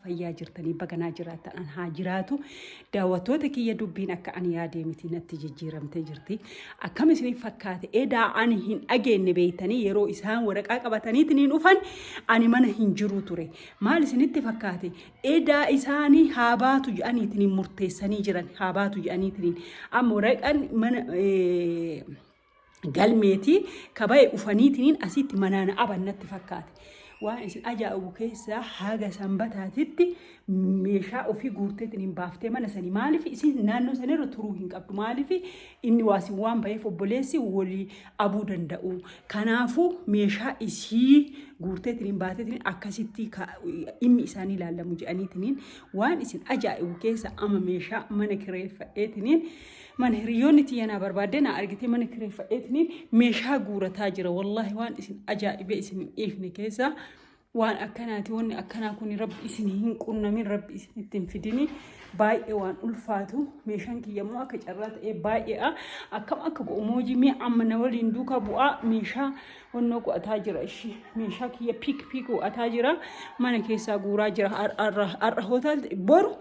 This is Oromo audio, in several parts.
fayyaa jirtanii baganaa jiraatan an haa jiraatu daawwattoota kiyya dubbiin akka ani yaadee miti natti jijjiiramtee jirti akkam isiniif fakkaate edaa ani hin dhageenye beeytanii yeroo isaan waraqaa qabataniitiin dhufan ani mana hin jiru ture maal isinitti fakkaate edaa isaanii haa baatu jedhaniitiin murteessanii jiran haa baatu jedhaniitiin amma waraqaan mana galmeetii kabaye ufaniitiin asitti manana abannatti fakkaate waan isin ajaa'ibu keessa haga sanbataatitti meeshaa ofii guurteetiin baaftee mana sanii maaliif isin naannoo sanirra turuu hin qabdu maaliif inni waasin waan baheef obboleessi walii abuu danda'u kanaafuu meeshaa isii guurteetiin baateetiin akkasitti dhimmi isaanii ilaalamu jedhaniitiin waan isin ajaa'ibu keessa ama meeshaa mana kireeffadheetiin mana hiriyoonni tiyanaa barbaadde na argite mana kireeffadheetiin meeshaa guurataa jira wallahi waan isin ajaa'ibe isin eefne keessa waan akkanaati wanni akkanaa kun rabbi isin hin qunnamin rabbi isin ittiin fidini baay'ee waan ulfaatu meeshaan kiyyammoo akka carraa ta'ee baay'ee akkam akka go'omoojii mee amma na waliin duukaa bu'aa meeshaa wannoo go'ataa jira ishi meeshaa kiyya piik go'ataa jira mana keessaa guuraa jira har'a hotel boru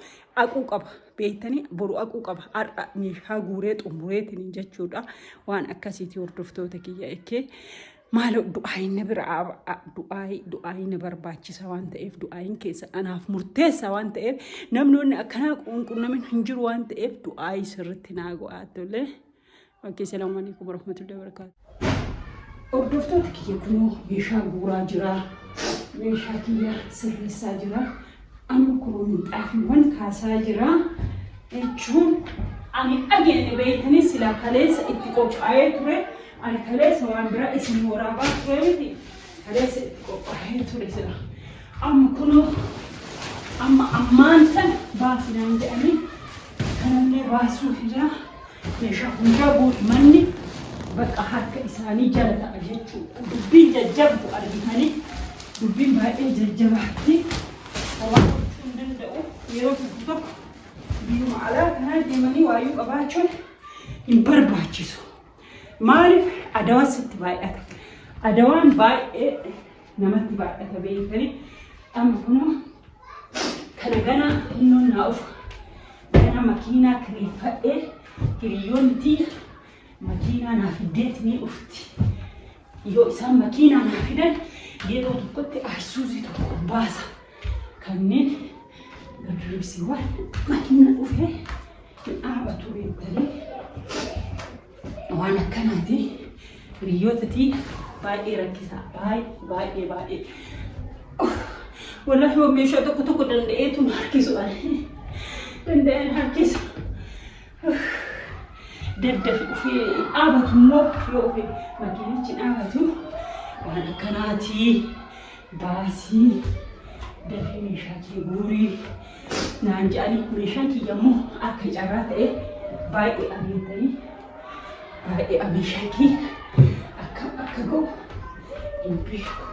aquu qaba beeytanii boru aquu qaba har'a meeshaa guuree xumureetiin jechuudha waan akkasiiti hordoftoota kiyya ekkee maalo du'aayin bira du'aayin barbaachisa waan ta'eef du'aayin keessa anaaf murteessa waan ta'eef namnoonni akkana qunqunnamin hin jiru waan ta'eef du'aayi sirritti naa go'aattolle okay salaamu alaykum warahmatullahi wabarakatuh hordoftoota kiyya kunoo meeshaa guuraa jira meeshaa kiyya sirreessaa jira amma kunoo minxaafiiwwan kaasaa jira jechuun ani dhageenye beeytanii silaa kaleessa itti qophaa'ee ture ani kaleessa waan bira isin waraabaa ture miti kaleessa itti qophaa'ee ture sila amma kunoo amma ammaan san baasinaan jedhanii kanallee baasuu jira meeshaa hundaa guutumanni bakka harka isaanii jala ta'a jechuudha dubbiin jajjabdu argitanii dubbiin baay'ee jajjabaatti waan gochuu hin danda'u yeroo tokko biyyuma alaa kanaa deemanii waayuu qabaachuun hin barbaachisu maaliif adawaan sitti baay'ata adawaan baay'ee namatti baay'ata beeytanii amma kunoo kana gana hinnoon naa ufa gana makiinaa kireeffadhee hiriyoonni makiinaa naa fiddeetinii ufti yoo isaan makiinaa naa fidan yeroo tokkotti arsuusi tokko baasa kanneen gadriibsiiwwan makiinaa dhufee hin dhaabatu beektanii waan akkanaati hiriyootatti baay'ee rakkisaa baay'ee wallahi waan meeshaa tokko danda'eetu harkisu danda'een harkisu daddafi ufee dhaabatu immoo yoo ufee makiinichi dhaabatu waan akkanaati baasii dafee meeshaa kee guurii naan jedhanii meeshaan kiyyammoo akka carraa ta'e baay'ee ameetanii baay'ee meeshaan kee akka ga'u hin beeku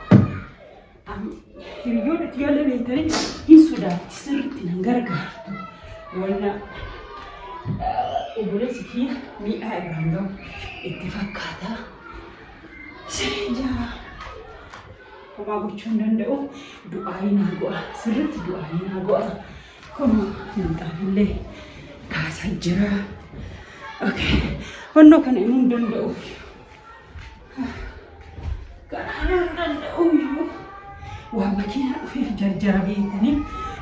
hiriyoonni tiyyaalla beektanii hin sodaatti sirriitti nan gargaartu wanna obboleessi kiyya miidhaa irraan ga'u itti fakkaata seenjaa homaa gochuu hin danda'u du'aayi naa go'a sirriitti du'aayi naa go'a kun minxaafillee kaasaa jira okay wannoo kana hin danda'u kanaan hin danda'u waa makiinaa dhufee jarjara beektanii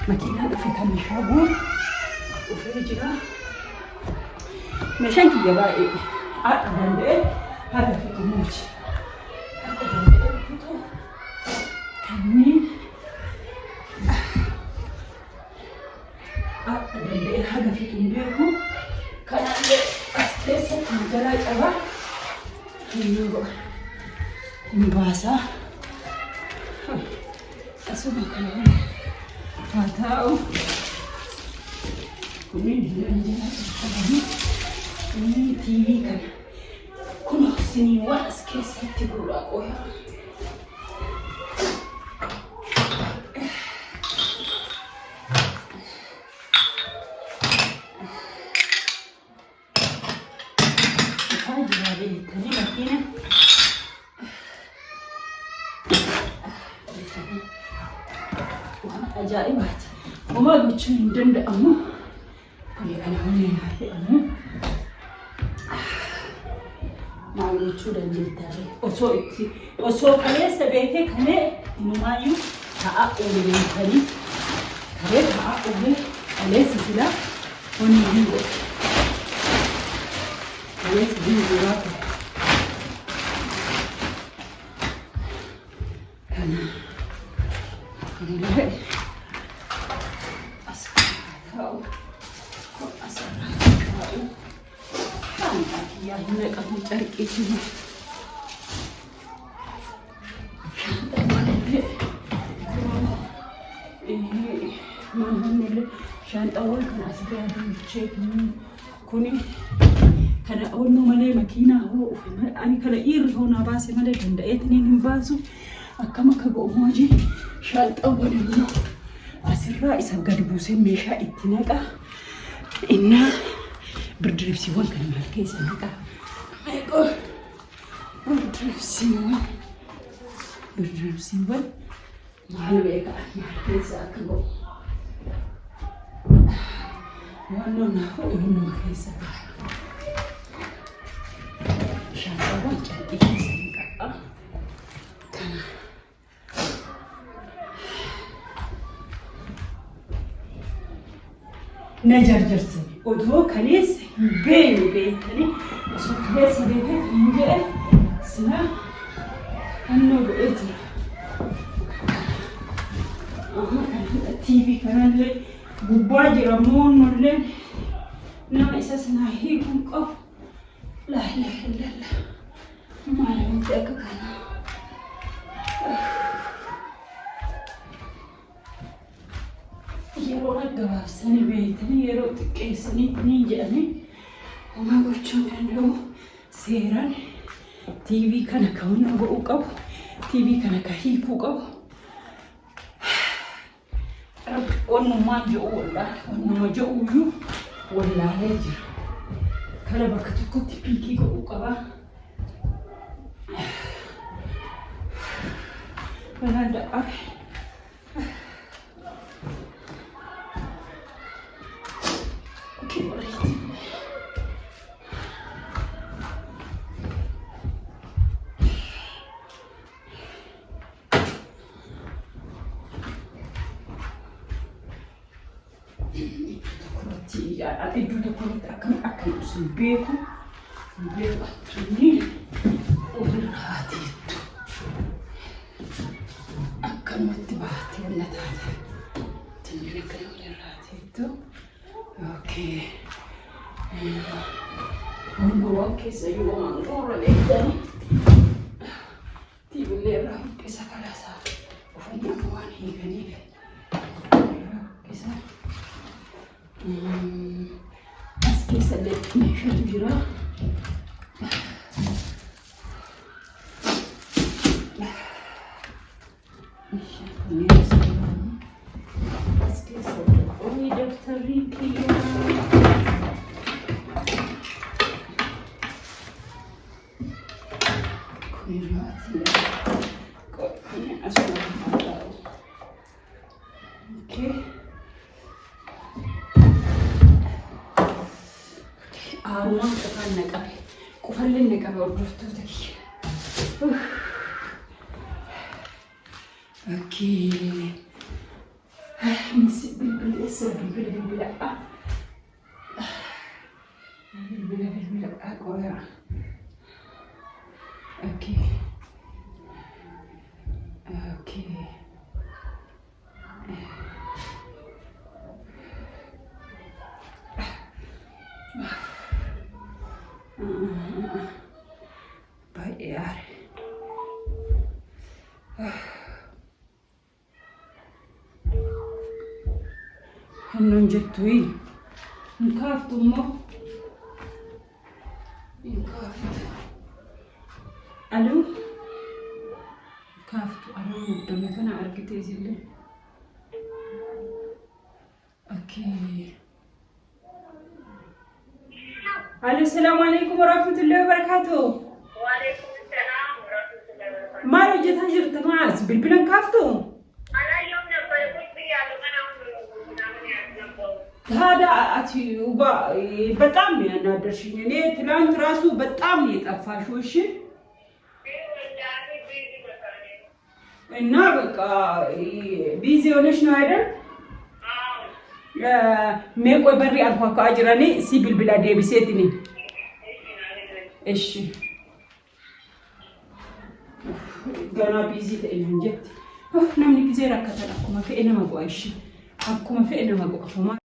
makiinaa dhufee kan meeshaa guuru dhufee jira meeshaan kiyya baay'ee haadha danda'e haadha fitu muuchi haadha danda'e fitu kanneen haadha danda'e haga fitu hin beeku kanallee as keessatti jalaa cabaa hin baasaa asuma kana haa taa'u kunniin hin jedhamu kunniin tiivii kana kun siniiwwan as keessatti guuraa qoyaa ajaa'ibaati وما قلت شيء ندند أمو كل أنا هوني أمو ما قلت شو دندند تاري أسوء كله سبيته كله إنه ما يو تأقول من كلي كله تأقول كله سيلا ونيجو كله سيجي جواه كنا كنا يا هناك أبو تركي شنو شان أول كان أسبوع هذا شيء كوني كان أول نوم عليه ماكينة هو أنا كان إير هون عباسي ماله جندأتني نبازو أكما كبو موجي شان أول نوم أسرع إسقى دبوسي مشى إتناقة إنها برد لبسي وان كان مالكيس نقا أيقول برد لبسي وان مال بيقع مالكيس أكبر وانو نهو إنو مالكيس شاطر وان جديد نقا كان نجرجرتني ودو كنيس بيتني عشان كنيس بيتي نجي سنا انه بقيتي تي في كان لي بوباجي رمون مرلين نعم اساسنا هيكم قف لا اله الا الله ما لم تاكل يرو رجع سني بيتني يرو تكيسني نيجاني وما قلتشون عنده سيران تي في كان كون أبو أقب تي في كان كهيب أقب ونو ما جو ولا ونو ما جو يو ولا هيجر كلا بكتكو تبيكي أقبا فهذا أخ itu dokument akan usimbeku ini uberhati itu akan motivasi wala tata tinili kayo uberhati itu oke Unduang kesa yung mga ledan tibulera kesa kalasa ufanya mwani ganile kesa kesa de shujura Awang tekan nakabe, kuhalin nakabe ordos tu tadi. Okay, misi bil koya. Okay, okay. Bayar. Hanun jettui. Nkaftu mo. Nkaftu. Alo. Nkaftu alo mudame kana arkite zille. Okay. Alo, assalamu alaikum warahmatullahi wabarakatuh. وعليكم السلام ورحمة الله وبركاته. ما رجعت هجرت معاذ بالبلان كافتو. أنا اليوم نبغى يقول بيا لو أنا هذا أتي وبا بتأم أنا درشين يعني تلان تراسو بتأم يتأفاش وش النابك بيزي ونش نايدر ميكو بري أبغى كأجراني سيبل بلا دي بسيتني إيش أنا بيزي تأمين جت نعمل كذا ركضنا كم في إنا ما بقاش كم في إنا ما بقى